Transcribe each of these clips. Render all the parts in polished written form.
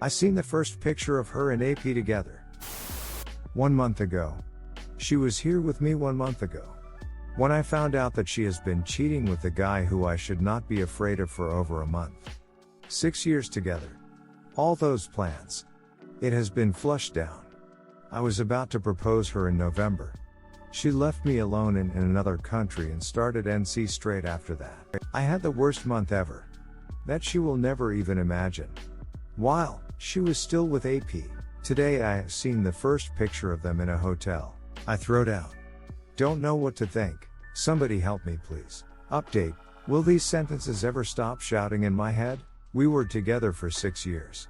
I seen the first picture of her and AP together 1 month ago. She was here with me 1 month ago. When I found out that she has been cheating with the guy who I should not be afraid of for over a month. 6 years together. All those plans. It has been flushed down. I was about to propose her in November. She left me alone in another country and started NC straight after that. I had the worst month ever. That she will never even imagine. While she was still with AP, today I have seen the first picture of them in a hotel. I throwed out. Don't know what to think. Somebody help me please. Update. Will these sentences ever stop shouting in my head? We were together for 6 years.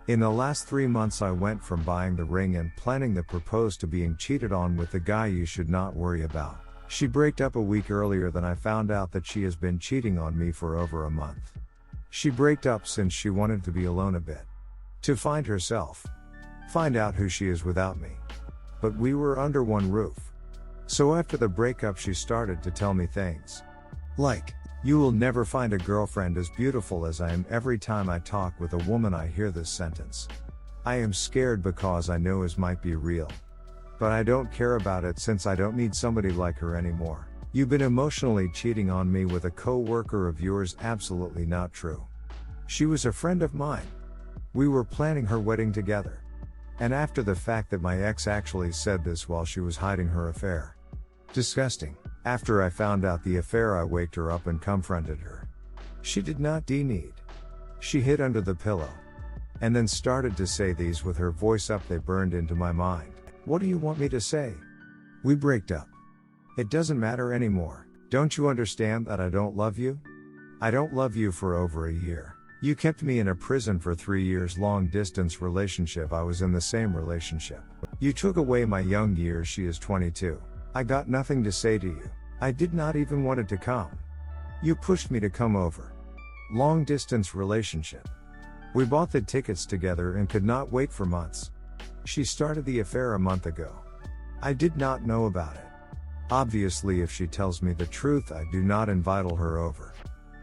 In the last 3 months I went from buying the ring and planning the propose to being cheated on with the guy you should not worry about. She broke up a week earlier than I found out that she has been cheating on me for over a month. She broke up since she wanted to be alone a bit. To find herself. Find out who she is without me. But we were under one roof. So after the breakup she started to tell me things. Like, you will never find a girlfriend as beautiful as I am. Every time I talk with a woman I hear this sentence. I am scared because I know it might be real. But I don't care about it since I don't need somebody like her anymore. You've been emotionally cheating on me with a co-worker of yours. Absolutely not true. She was a friend of mine. We were planning her wedding together. And after the fact that my ex actually said this while she was hiding her affair. Disgusting. After I found out the affair I waked her up and confronted her. She did not need. She hid under the pillow. And then started to say these with her voice up. They burned into my mind. What do you want me to say? We breaked up. It doesn't matter anymore. Don't you understand that I don't love you? I don't love you for over a year. You kept me in a prison for 3 years long distance relationship. I was in the same relationship. You took away my young years. She is 22. I got nothing to say to you. I did not even want it to come. You pushed me to come over. Long distance relationship. We bought the tickets together and could not wait for months. She started the affair a month ago. I did not know about it. Obviously if she tells me the truth I do not invite her over.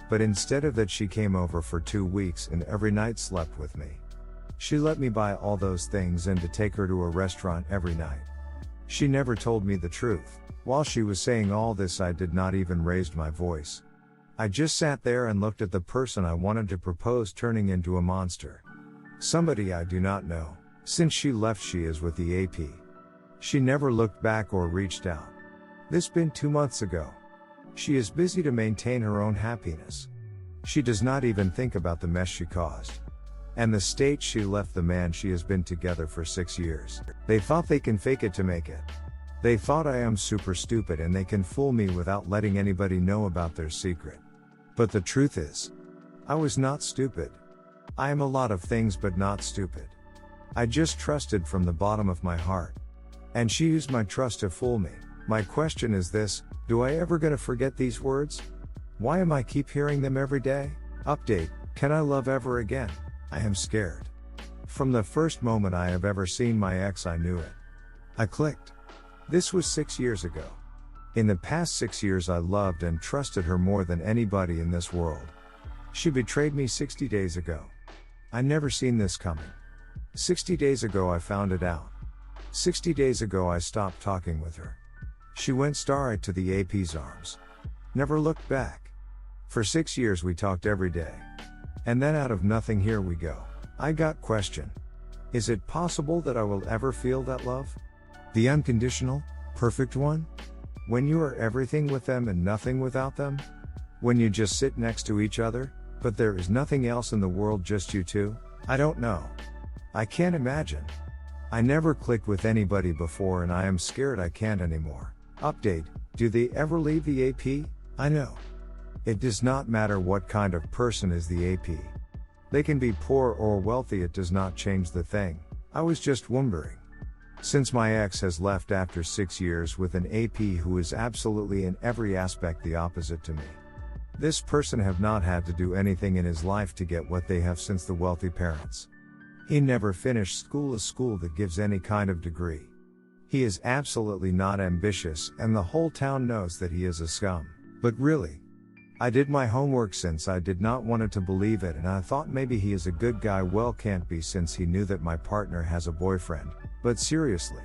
But instead of that she came over for 2 weeks and every night slept with me. She let me buy all those things and to take her to a restaurant every night. She never told me the truth. While she was saying all this I did not even raise my voice. I just sat there and looked at the person I wanted to propose turning into a monster. Somebody I do not know. Since she left she is with the AP. She never looked back or reached out. This been 2 months ago. She is busy to maintain her own happiness. She does not even think about the mess she caused. And the state she left the man she has been together for 6 years. They thought they can fake it to make it. They thought I am super stupid and they can fool me without letting anybody know about their secret. But the truth is, I was not stupid. I am a lot of things but not stupid. I just trusted from the bottom of my heart. And she used my trust to fool me. My question is this, do I ever gonna forget these words? Why am I keep hearing them every day? Update, can I love ever again? I am scared. From the first moment I have ever seen my ex I knew it. I clicked. This was 6 years ago. In the past 6 years I loved and trusted her more than anybody in this world. She betrayed me 60 days ago. I never seen this coming. 60 days ago I found it out. 60 days ago I stopped talking with her. She went starry to the AP's arms. Never looked back. For 6 years we talked every day. And then out of nothing here we go. I got question. Is it possible that I will ever feel that love? The unconditional, perfect one? When you are everything with them and nothing without them? When you just sit next to each other, but there is nothing else in the world, just you two? I don't know. I can't imagine. I never clicked with anybody before and I am scared I can't anymore. Update, do they ever leave the AP? I know. It does not matter what kind of person is the AP. They can be poor or wealthy, it does not change the thing. I was just wondering. Since my ex has left after 6 years with an AP who is absolutely in every aspect the opposite to me. This person have not had to do anything in his life to get what they have since the wealthy parents. He never finished school, a school that gives any kind of degree. He is absolutely not ambitious and the whole town knows that he is a scum. But really, I did my homework since I did not want to believe it, and I thought maybe he is a good guy. Well, can't be, since he knew that my partner has a boyfriend. But seriously,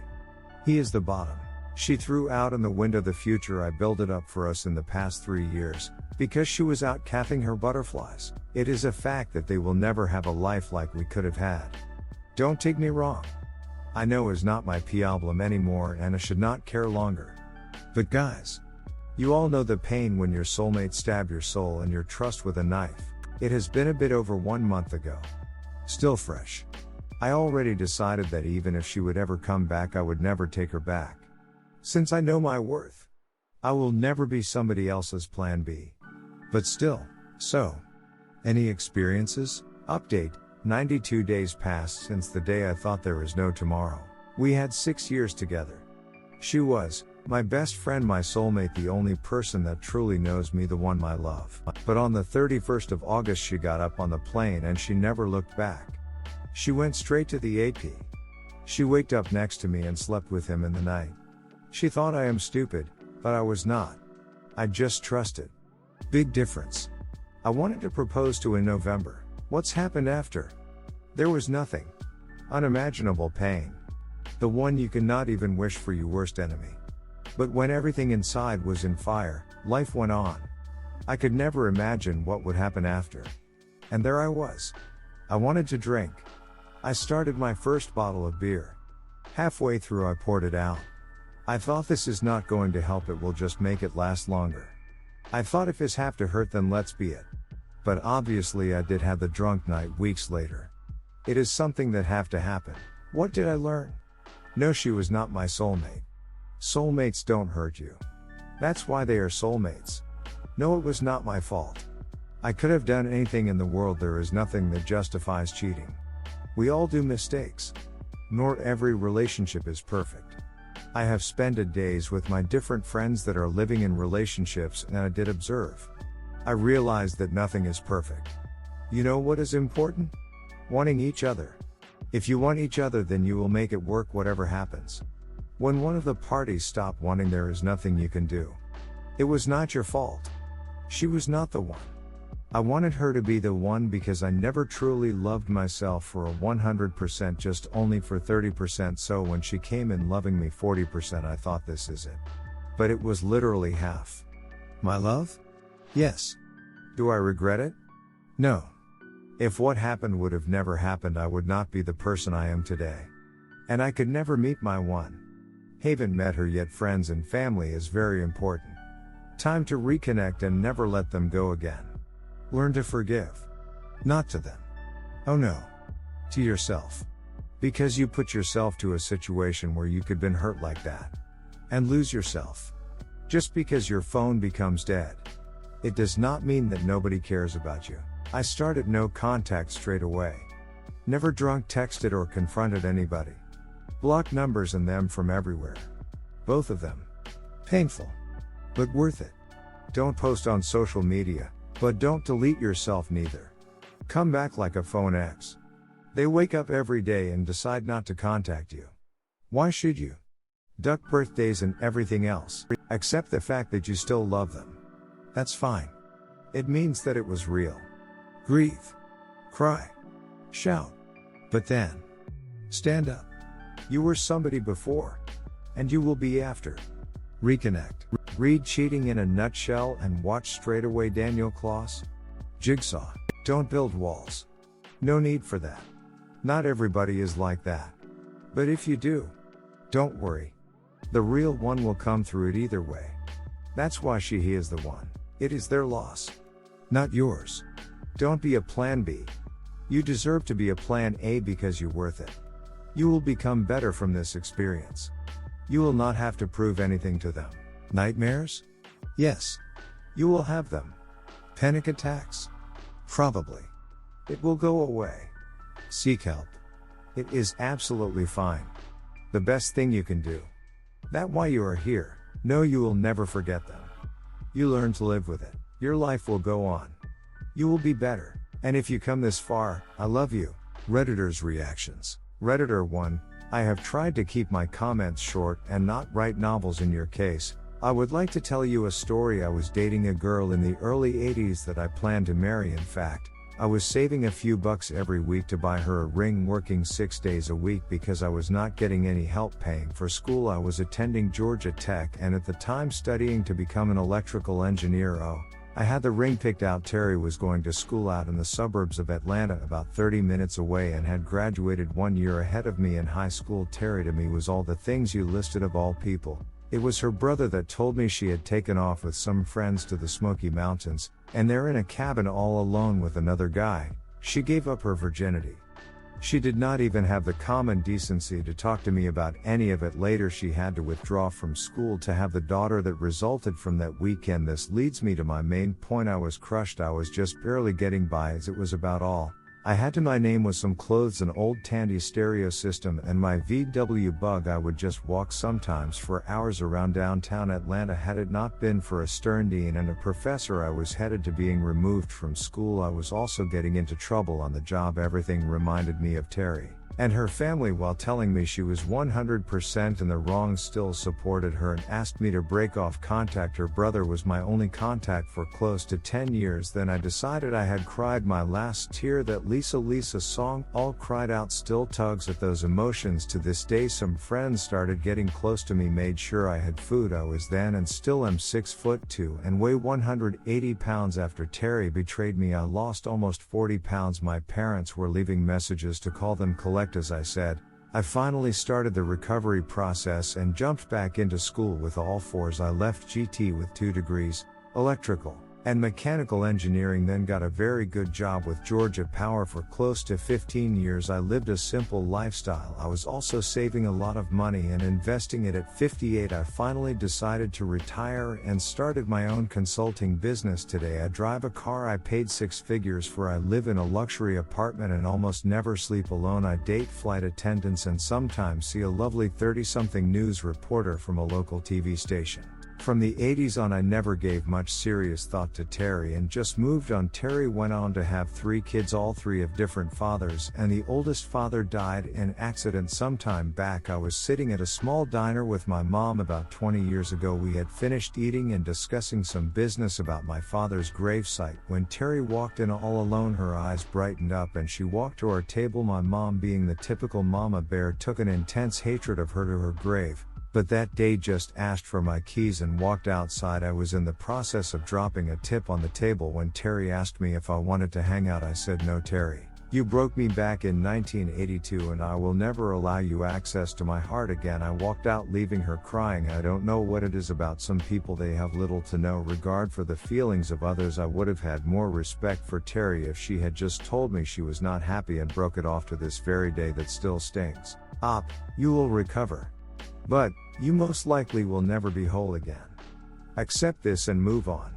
he is the bottom. She threw out in the window the future I built it up for us in the past 3 years, because she was out cathing her butterflies. It is a fact that they will never have a life like we could have had. Don't take me wrong. I know is not my problem anymore, and I should not care longer. But guys, you all know the pain when your soulmate stab your soul and your trust with a knife. It has been a bit over 1 month ago. Still fresh. I already decided that even if she would ever come back, I would never take her back. Since I know my worth, I will never be somebody else's plan B. But still, so. Any experiences? Update: 92 days passed since the day I thought there is no tomorrow. We had 6 years together. She was my best friend, my soulmate, the only person that truly knows me, the one I love. But on the 31st of August she got up on the plane and she never looked back. She went straight to the AP. She waked up next to me and slept with him in the night. She thought I am stupid, but I was not. I just trusted. Big difference. I wanted to propose to in November. What's happened after? There was nothing. Unimaginable pain. The one you cannot even wish for your worst enemy. But when everything inside was in fire, life went on. I could never imagine what would happen after. And there I was. I wanted to drink. I started my first bottle of beer. Halfway through I poured it out. I thought, this is not going to help, it will just make it last longer. I thought, if this have to hurt, then let's be it. But obviously I did have the drunk night weeks later. It is something that have to happen. What did I learn? No, she was not my soulmate. Soulmates don't hurt you. That's why they are soulmates. No, it was not my fault. I could have done anything in the world. There is nothing that justifies cheating. We all do mistakes. Nor every relationship is perfect. I have spent days with my different friends that are living in relationships, and I did observe. I realized that nothing is perfect. You know what is important? Wanting each other. If you want each other, then you will make it work whatever happens. When one of the parties stop wanting, there is nothing you can do. It was not your fault. She was not the one. I wanted her to be the one because I never truly loved myself for a 100%, just only for 30%. So when she came in loving me 40%, I thought, this is it. But it was literally half. My love? Yes. Do I regret it? No. If what happened would have never happened, I would not be the person I am today. And I could never meet my one. Haven't met her yet. Friends and family is very important. Time to reconnect and never let them go again. Learn to forgive. Not to them. Oh no. To yourself. Because you put yourself to a situation where you could been hurt like that. And lose yourself. Just because your phone becomes dead, it does not mean that nobody cares about you. I started no contact straight away. Never drunk texted or confronted anybody. Blocked numbers and them from everywhere. Both of them. Painful. But worth it. Don't post on social media, but don't delete yourself neither. Come back like a phone ex. They wake up every day and decide not to contact you. Why should you? Duck birthdays and everything else. Accept the fact that you still love them. That's fine. It means that it was real. Grieve. Cry. Shout. But then, stand up. You were somebody before. And you will be after. Reconnect. Read Cheating in a Nutshell and watch straight away Daniel Kloss. Jigsaw. Don't build walls. No need for that. Not everybody is like that. But if you do, don't worry. The real one will come through it either way. That's why he is the one. It is their loss. Not yours. Don't be a plan B. You deserve to be a plan A because you're worth it. You will become better from this experience. You will not have to prove anything to them. Nightmares? Yes. You will have them. Panic attacks? Probably. It will go away. Seek help. It is absolutely fine. The best thing you can do. That's why you are here. No, you will never forget them. You learn to live with it. Your life will go on. You will be better. And if you come this far, I love you. Redditors' reactions. Redditor 1, I have tried to keep my comments short and not write novels in your case, I would like to tell you a story. I was dating a girl in the early 80s that I planned to marry. In fact, I was saving a few bucks every week to buy her a ring, working 6 days a week because I was not getting any help paying for school. I was attending Georgia Tech and at the time studying to become an electrical engineer. I had the ring picked out. Terry was going to school out in the suburbs of Atlanta, about 30 minutes away, and had graduated 1 year ahead of me in high school. Terry to me was all the things you listed of all people. It was her brother that told me she had taken off with some friends to the Smoky Mountains, and they're in a cabin all alone with another guy. She gave up her virginity. She did not even have the common decency to talk to me about any of it. Later she had to withdraw from school to have the daughter that resulted from that weekend. This leads me to my main point. I was crushed. I was just barely getting by, as it was about all I had to my name was some clothes, an old Tandy stereo system, and my VW Bug. I would just walk sometimes for hours around downtown Atlanta. Had it not been for a stern dean and a professor, I was headed to being removed from school. I was also getting into trouble on the job. Everything reminded me of Terry and her family. While telling me she was 100% in the wrong, still supported her and asked me to break off contact. Her brother was my only contact for close to 10 years. Then I decided I had cried my last tear. That Lisa song, All Cried Out, still tugs at those emotions to this day. Some friends started getting close to me, made sure I had food. I was then and still am 6'2" and weigh 180 pounds. After Terry betrayed me, I lost almost 40 pounds. My parents were leaving messages to call them collect. As I said, I finally started the recovery process and jumped back into school with all fours. I left GT with 2 degrees, electrical and mechanical engineering, then got a very good job with Georgia Power for close to 15 years. I lived a simple lifestyle. I was also saving a lot of money and investing it. At 58, I finally decided to retire and started my own consulting business. Today I drive a car I paid 6 figures for. I live in a luxury apartment and almost never sleep alone. I date flight attendants and sometimes see a lovely 30-something news reporter from a local TV station. From the 80s on, I never gave much serious thought to Terry and just moved on. Terry went on to have 3 kids, all 3 of different fathers, and the oldest father died in an accident some time back. I was sitting at a small diner with my mom about 20 years ago. We had finished eating and discussing some business about my father's gravesite when Terry walked in all alone. Her eyes brightened up and she walked to our table. My mom, being the typical mama bear, took an intense hatred of her to her grave. But that day just asked for my keys and walked outside. I was in the process of dropping a tip on the table when Terry asked me if I wanted to hang out. I said, "No, Terry. You broke me back in 1982 and I will never allow you access to my heart again." I walked out, leaving her crying. I don't know what it is about some people. They have little to no regard for the feelings of others. I would have had more respect for Terry if she had just told me she was not happy and broke it off. To this very day that still stings. You will recover. But you most likely will never be whole again. Accept this and move on.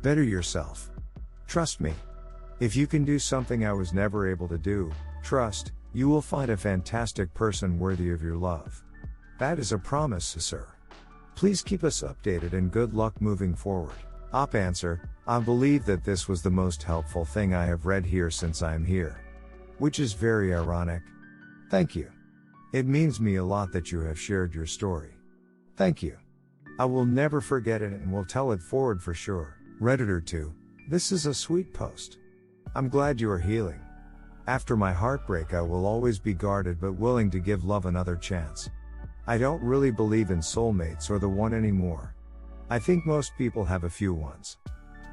Better yourself. Trust me. If you can do something I was never able to do, trust, you will find a fantastic person worthy of your love. That is a promise, sir. Please keep us updated and good luck moving forward. Answer, I believe that this was the most helpful thing I have read here since I am here. Which is very ironic. Thank you. It means me a lot that you have shared your story. Thank you. I will never forget it and will tell it forward for sure. Redditor 2. This is a sweet post. I'm glad you are healing. After my heartbreak, I will always be guarded but willing to give love another chance. I don't really believe in soulmates or the one anymore. I think most people have a few ones.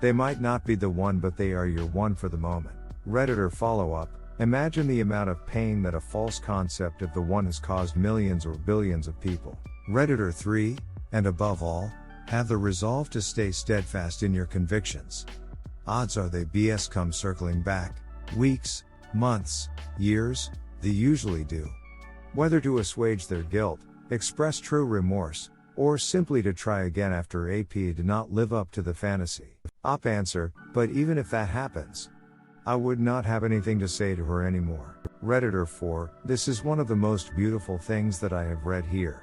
They might not be the one, but they are your one for the moment. Redditor follow-up. Imagine the amount of pain that a false concept of the one has caused millions or billions of people. Redditor 3, and above all, have the resolve to stay steadfast in your convictions. Odds are they BS come circling back, weeks, months, years, they usually do. Whether to assuage their guilt, express true remorse, or simply to try again after AP did not live up to the fantasy. Answer, but even if that happens, I would not have anything to say to her anymore. Redditor 4, this is one of the most beautiful things that I have read here.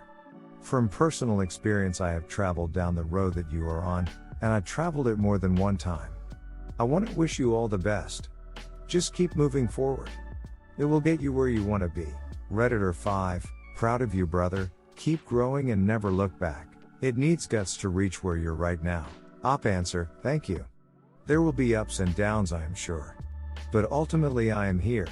From personal experience, I have traveled down the road that you are on, and I traveled it more than one time. I want to wish you all the best. Just keep moving forward. It will get you where you want to be. Redditor 5, proud of you, brother. Keep growing and never look back. It needs guts to reach where you're right now. Op answer, thank you. There will be ups and downs, I am sure. But ultimately I am here.